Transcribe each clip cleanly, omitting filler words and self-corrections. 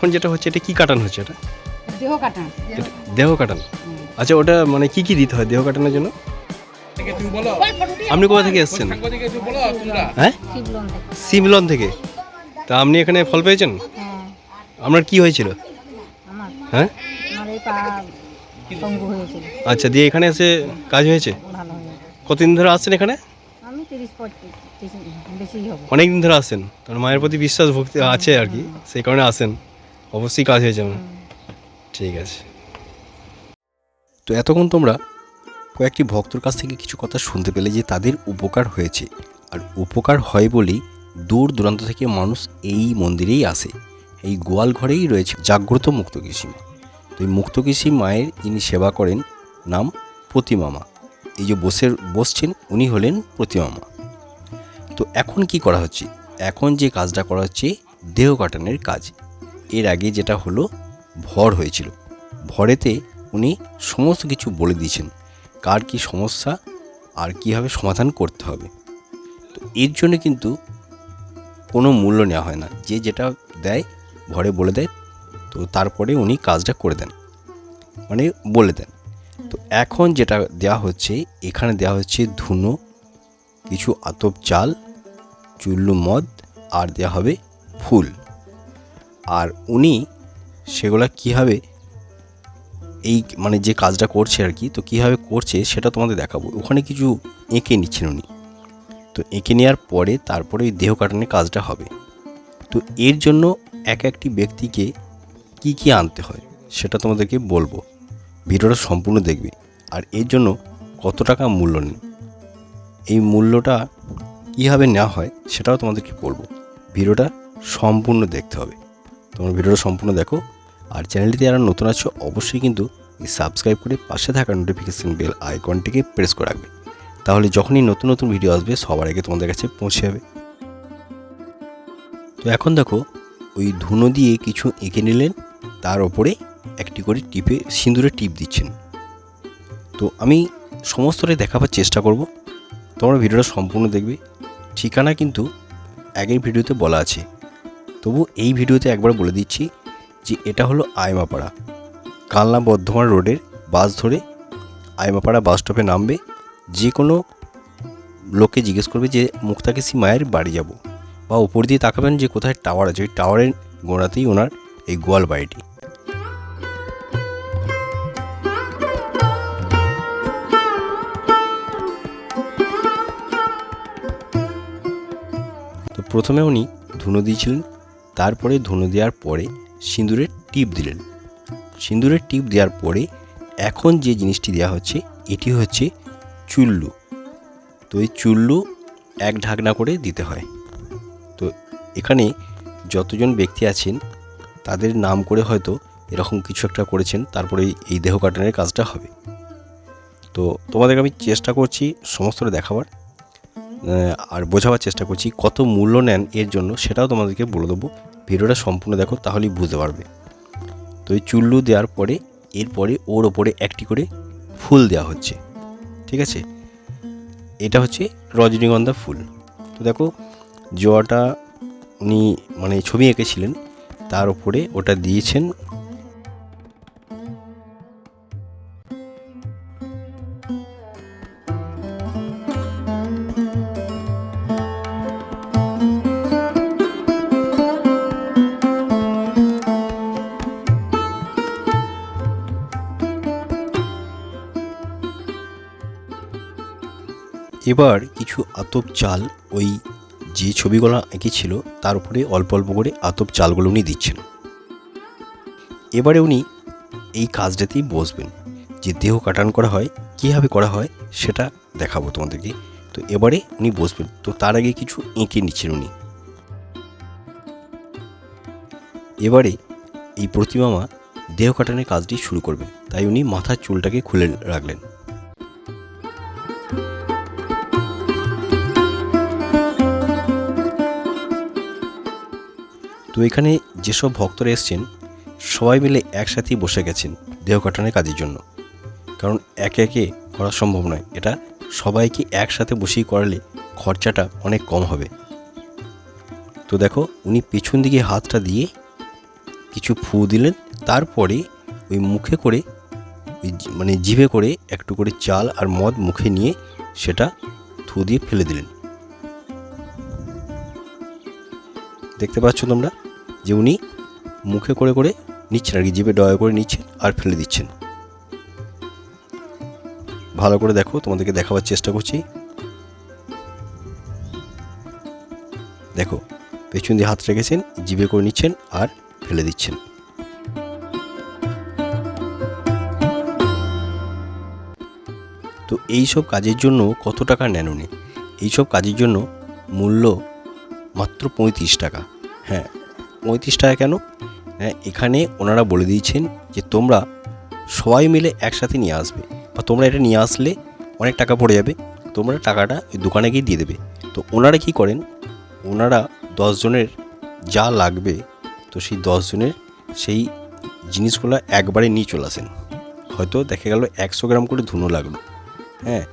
এখন যেটা হচ্ছে এটা কি কাটানো হচ্ছে? এটা দেহ কাটান। দেহ কাটানো। আচ্ছা, ওটা মানে কি কি দিতে হয় দেহ কাটানোর জন্য? আপনি কোথা থেকে এসেছেন? হ্যাঁ, শিবলন থেকে। সিমলন থেকে। তা আপনি এখানে ফল পেয়েছেন? হ্যাঁ, আপনার কি হয়েছিল? আমার হ্যাঁ, আমার এই পা পঙ্গু হয়েছিল, আচ্ছা, দিয়ে এখানে এসে কাজ হয়েছে? ভালো হয়েছে। কতদিন ধরে আসছেন এখানে? আমি 30-35 বেশি হবে। অনেক দিন ধরে আসছেন, তার মায়ের প্রতি বিশ্বাস ভক্তি আছে আর কি, সেই কারণে আসেন। অবশ্যই কাজ হয়ে যাবে। ঠিক আছে। তো এতক্ষণ তোমরা কয়েকটি ভক্তর কাছ থেকে কিছু কথা শুনতে পেলে যে তাদের উপকার হয়েছে, আর উপকার হয় বলেই দূর দূরান্ত থেকে মানুষ এই মন্দিরেই আসে। এই গোয়াল ঘরেই রয়েছে জাগ্রত মুক্তকেশী মা। তো এই মুক্তকেশী মায়ের যিনি সেবা করেন নাম প্রতিমামা। এই যে বসছেন উনি হলেন প্রতিমামা। তো এখন কি করা হচ্ছে? এখন যে কাজটা করা হচ্ছে দেহ কাটানোর কাজ। এর আগে যেটা হলো ভর হয়েছিল, ভরেতে উনি সমস্ত কিছু বলে দিয়েছেন কার কি সমস্যা আর কীভাবে সমাধান করতে হবে। তো এর জন্য কিন্তু কোনো মূল্য নেওয়া হয় না, যে যেটা দেয় ভরে বলে দেয়, তো তারপরে উনি কাজটা করে দেন, মানে বলে দেন। তো এখন যেটা দেওয়া হচ্ছে, এখানে দেওয়া হচ্ছে ধুনো, কিছু আতপ চাল, চুল্লু মদ, আর দেওয়া হবে ফুল। আর উনি সেগুলা কীভাবে এই মানে যে কাজটা করছে আর কি, তো কীভাবে করছে সেটা তোমাদের দেখাবো। ওখানে কিছু এঁকে নিচ্ছেন উনি, তো এঁকে নেওয়ার পরে তারপরে ওই দেহ কাটানোর কাজটা হবে। তো এর জন্য এক একটি ব্যক্তিকে কি কি আনতে হয় সেটা তোমাদেরকে বলবো, ভিডিওটা সম্পূর্ণ দেখবে। আর এর জন্য কত টাকা মূল্য নেন, এই মূল্যটা কীভাবে নেওয়া হয় সেটাও তোমাদেরকে বলবো। ভিডিওটা সম্পূর্ণ দেখতে হবে। তোমরা ভিডিওটা সম্পূর্ণ দেখো। আর চ্যানেলটিতে যারা নতুন আছো অবশ্যই কিন্তু সাবস্ক্রাইব করে পাশে থাকা নোটিফিকেশান বেল আইকনটিকে প্রেস করে রাখবে, তাহলে যখনই নতুন নতুন ভিডিও আসবে সবার আগে তোমাদের কাছে পৌঁছে যাবে। তো এখন দেখো ওই ধুনো দিয়ে কিছু এঁকে নিলেন, তার ওপরে একটি করে টিপে সিঁদুরের টিপ দিচ্ছেন। তো আমি সমস্তটাই দেখাবার চেষ্টা করব, তোমরা ভিডিওটা সম্পূর্ণ দেখবে। ঠিকানা কিন্তু আগের ভিডিওতে বলা আছে, তবু এই ভিডিওতে একবার বলে দিচ্ছি যে এটা হলো আইমাপাড়া, কালনা বর্ধমান রোডের বাস ধরে আইমাপাড়া বাস স্টপে নামবে। যে কোনো লোককে জিজ্ঞেস করবে যে মুক্তাকেশী মায়ের বাড়ি যাব, বা উপর দিয়ে তাকাবেন যে কোথায় টাওয়ার আছে, ওই টাওয়ারের গোড়াতেই ওনার এই গোয়াল বাড়িটি। তো প্রথমে উনি ধুনো দিয়েছিলেন, তারপরে ধুনো দেওয়ার পরে সিঁদুরের টিপ দিলেন। সিঁদুরের টিপ দেওয়ার পরে এখন যে জিনিসটি দেওয়া হচ্ছে এটি হচ্ছে চুল্লু। তো এই চুল্লু এক ঢাকনা করে দিতে হয়। তো এখানে যতজন ব্যক্তি আছেন তাদের নাম করে হয়তো এরকম কিছু একটা করেছেন, তারপরে এই দেহ কাটানোর কাজটা হবে। তো তোমাদেরকে আমি চেষ্টা করছি সমস্তটা দেখাবার আর বোঝাবার চেষ্টা করছি কত মূল্য নেন এর জন্য, সেটাও তোমাদেরকে বলে দেবো। ভিডিওটা সম্পূর্ণ দেখো তাহলেই বুঝতে পারবে। তো এই চুল্লু দেওয়ার পরে এরপরে ওর ওপরে একটি করে ফুল দেওয়া হচ্ছে, ঠিক আছে? এটা হচ্ছে রজনীগন্ধা ফুল। তো দেখো জোয়াটা উনি মানে ছবি এঁকেছিলেন, তার উপরে ওটা দিয়েছেন। এবার কিছু আতপ চাল ওই যে ছবিগুলো এঁকেছিল তার উপরে অল্প অল্প করে আতপ চালগুলো উনি দিচ্ছেন। এবারে উনি এই কাজটাতেই বসবেন, যে দেহ কাটান করা হয় কীভাবে করা হয় সেটা দেখাবো তোমাদেরকে। তো এবারে উনি বসবেন, তো তার আগে কিছু এঁকে নিচ্ছেন উনি। এবারে এই প্রতিমামা দেহ কাটানোর কাজটি শুরু করবেন, তাই উনি মাথার চুলটাকে খুলে রাখলেন। তো এখানে যেসব ভক্তরা এসছেন সবাই মিলে একসাথেই বসে গেছেন দেহ কাটানোর কাজের জন্য, কারণ একে একে করা সম্ভব নয়। এটা সবাইকে একসাথে বসেই করালে খরচাটা অনেক কম হবে। তো দেখো উনি পেছন দিকে হাতটা দিয়ে কিছু ফু দিলেন, তারপরে ওই মুখে করে ওই মানে জিভে করে একটু করে চাল আর মদ মুখে নিয়ে সেটা থু দিয়ে ফেলে দিলেন। দেখতে পাচ্ছ তোমরা যে উনি মুখে করে করে নিচ্ছেন আর কি, জিভে ডয়া করে নিচ্ছেন আর ফেলে দিচ্ছেন। ভালো করে দেখো, তোমাদেরকে দেখাবার চেষ্টা করছি। দেখো, পেছন দিয়ে হাত রেখেছেন, জিভে করে নিচ্ছেন আর ফেলে দিচ্ছেন। তো এইসব কাজের জন্য কত টাকা নেন উনি? এইসব কাজের জন্য মূল্য মাত্র 35 টাকা। হ্যাঁ, 35 টাকা কেন? হ্যাঁ, এখানে ওনারা বলে দিয়েছেন যে তোমরা সবাই মিলে একসাথে নিয়ে আসবে, বা তোমরা এটা নিয়ে আসলে অনেক টাকা পড়ে যাবে, তোমরা টাকাটা ওই দোকানে গিয়ে দিয়ে দেবে। তো ওনারা কি করেন, ওনারা 10 জনের যা লাগবে, তো সেই 10 জনের সেই জিনিসগুলো একবারে নিয়ে চলে আসেন। হয়তো দেখা গেল 100 গ্রাম করে ধুনো লাগলো, হ্যাঁ,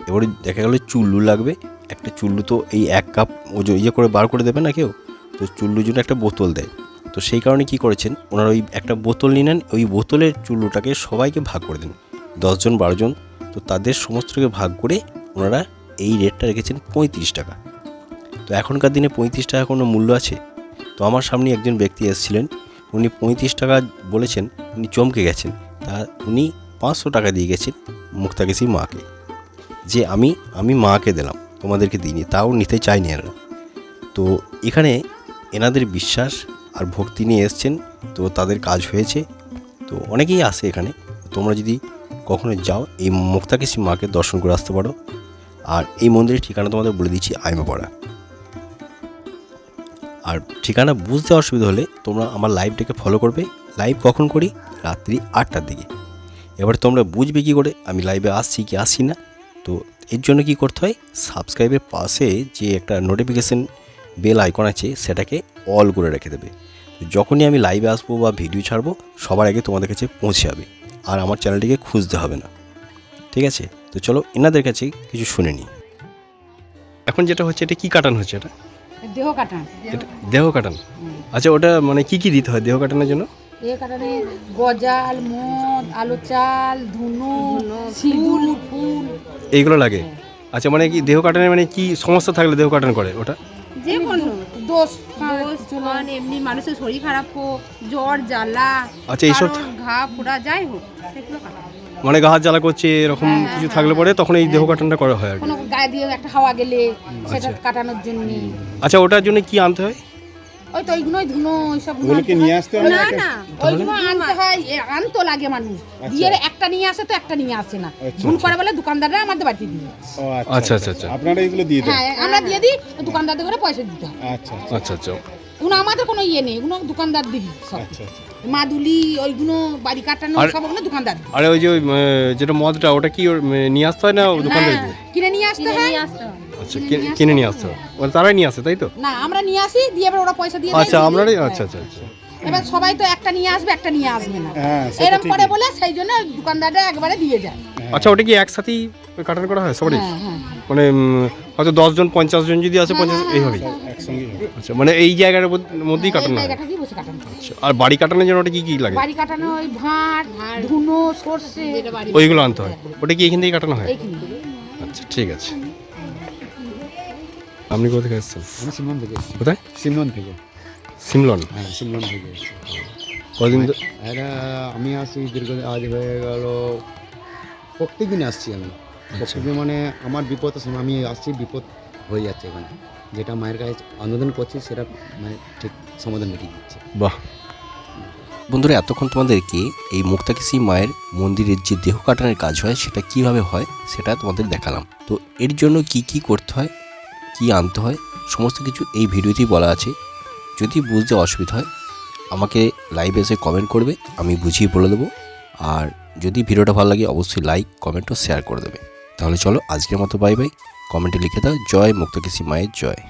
এবারে দেখা গেল চুল্লু লাগবে, একটা চুল্লু তো এই 1 কাপ ওজন ইয়ে করে বার করে দেবে না কেউ, তো চুল্লুর জন্য একটা বোতল দেয়। তো সেই কারণে কি করেছেন ওনারা, ওই একটা বোতল নিয়ে নেন, ওই বোতলের চুল্লুটাকে সবাইকে ভাগ করে দেন, 10 জন 12 জন, তো তাদের সমস্তকে ভাগ করে ওনারা এই রেটটা রেখেছেন 35 টাকা। তো এখনকার দিনে 35 টাকা কোনো মূল্য আছে? তো আমার সামনে একজন ব্যক্তি এসেছিলেন, উনি 35 টাকা বলেছেন, উনি চমকে গেছেন। তা উনি 500 টাকা দিয়ে গেছেন মুক্তাকেশী মাকে, যে আমি মাকে দিলাম, তোমাদেরকে দিইনি, তাও নিতে চাইনি এরা। তো এখানে এনাদের বিশ্বাস আর ভক্তি নিয়ে এসছেন, তো তাদের কাজ হয়েছে। তো অনেকেই আসে এখানে, তোমরা যদি কখনো যাও এই মুক্তাকেশী মাকে দর্শন করে আসতে পারো। আর এই মন্দিরের ঠিকানা তোমাদের বলে দিচ্ছি, আইমাপাড়া। আর ঠিকানা বুঝতে অসুবিধা হলে তোমরা আমার লাইভটাকে ফলো করবে। লাইভ কখন করি? রাত্রি 8টার দিকে। এবার তোমরা বুঝবে কী করে আমি লাইভে আসছি কি আসছি না। তো এর জন্য কি করতে হয়, সাবস্ক্রাইবের পাশে যে একটা নোটিফিকেশান বেল আইকন আছে সেটাকে অল করে রেখে দেবে। যখনই আমি লাইভে আসবো বা ভিডিও ছাড়বো, সবার আগে তোমাদের কাছে পৌঁছে যাবে, আর আমার চ্যানেলটিকে খুঁজতে হবে না। ঠিক আছে, তো চলো এনাদের কাছে কিছু শুনে নিই। এখন যেটা হচ্ছে, এটা কি কাটানো হচ্ছে? এটা দেহ কাটান। এটা দেহ কাটানো। আচ্ছা, ওটা মানে কি কি দিতে হয় দেহ কাটানোর জন্য? দেহ কাটানে গজাল, মদ, আলু চাল, ধুনো, সিঁদুর, ফুল এইগুলো লাগে। আচ্ছা, মানে কি দেহ কাটানো মানে কি সমস্যা থাকলে দেহ কাটানো করে ওটা? যে কোনো দোষ মানে এমনি মানুষের শরীর খারাপ হোক, জ্বর জ্বালা, আচ্ছা, এইসব কারোর ঘা ফোড়া যাই হোক সেগুলো কাটা হয়। মানে গা হাত জ্বালা করছে এরকম কিছু থাকলে পরে তখন এই দেহ কাটানোটা করা হয় আর কি। কোনো গায়ে দিয়ে একটা হাওয়া গেলে সেটা আচ্ছা। কাটানোর জন্য। আচ্ছা, ওটার জন্য কি আনতে হয়? ওই তো ওইগুলোই ধুনো ওইসব ওগুলোকে নিয়ে আসতে হবে না না ওইগুলো আনতে হয়, আনতো লাগে মানুষ দিয়ে একটা নিয়ে আসে, তো একটা নিয়ে আসে না, ভুল করে বলে দোকানদাররা আমাদের বাড়িতে দিয়ে যায়। ও আচ্ছা, আচ্ছা, আচ্ছা। আপনারা এগুলো দিয়ে দেন? হ্যাঁ, আমরা দিয়ে দিই, দোকানদারদের করে পয়সা দিতে হয়। আচ্ছা আচ্ছা আচ্ছা ওগুলো আমাদের কোনো ইয়ে নেই, ওগুলো দোকানদার দিবি সব। আচ্ছা আচ্ছা। মাদুলি ওইগুলো বাড়ি কাটানো আর- সব ওগুলো দোকানদার দিবে। আরে ওই যে যেটা মদটা, ওটা কি নিয়ে আসতে হয় না দোকান থেকে? হ্যাঁ, কিনে নিয়ে আসতে কিনে হয়। নিয়ে আসতে হয়। আচ্ছা, কিনে নিয়ে আসতে হয়, ওরা তারাই নিয়ে আসে তাই তো? না, আমরা নিয়ে আসি, দিয়ে এবার ওরা পয়সা দিয়ে দেয়, আচ্ছা, দিয়ে আপনারাই দিই। আচ্ছা আচ্ছা আচ্ছা এবার সবাই তো একটা নিয়ে আসবে, একটা নিয়ে আসবে না, হ্যাঁ, সেটা এরকম ঠিক। করে বলে সেই জন্য দোকানদাররা একবারে দিয়ে যায়। আচ্ছা, ওটা কি একসাথেই কাটানো করা হয় সবারই? হ্যাঁ, হ্যাঁ, মানে হয়তো 10 জন 50 জন যদি আসে, 50 এইভাবেই? একসঙ্গে হবে। আচ্ছা, মানে এই জায়গার মধ্যেই এই কাটানো হয়। জায়গাটা দিয়ে বসে কাটানো হয়। আচ্ছা, আর বাড়ি কাটানোর জন্য ওটা কি কি লাগে? বাড়ি কাটানো ওই ভাঁড়, ধুনো, সর্ষে, যেটা বাড়ি ওইগুলো আনতে হয়। ওটা কি এখান থেকে কাটানো হয়? এইখানে। আচ্ছা, ঠিক আছে। আপনি কোথা থেকে এসেছেন? আমি সিমন থেকে এসেছি। কোথায়? সিমন থেকে। সিমলন। হ্যাঁ, সিমন থেকে এসেছি। কদিন এটা আমি আসছি দীর্ঘ, আজ হয়ে গেল, প্রত্যেকদিন আসছি আমি। প্রত্যেকদিন মানে আমার বিপদের সময় আমি আসছি, বিপদ হয়ে যাচ্ছে এখানে, যেটা মায়ের কাছে আন্দোলন করছি সেটা মানে ঠিক সমাধান মিটিয়ে দিচ্ছে। বাহ। বন্ধুরা, এতক্ষণ তোমাদেরকে এই মুক্তাকেশী মায়ের মন্দিরের যে দেহ কাটানোর কাজ হয় সেটা কিভাবে হয় সেটা তোমাদের দেখালাম। তো এর জন্য কি কি করতে হয়, কি আনতে হয়, সমস্ত কিছু এই ভিডিওতেই বলা আছে। যদি বুঝতে অসুবিধা হয় আমাকে লাইভে এসে কমেন্ট করবে, আমি বুঝিয়ে বলে দেবো। আর যদি ভিডিওটা ভালো লাগে অবশ্যই লাইক, কমেন্ট ও শেয়ার করে দেবে। তাহলে চলো আজকের মতো বাই বাই। কমেন্টে লিখে দাও জয় মুক্তাকেশী মায়ের জয়।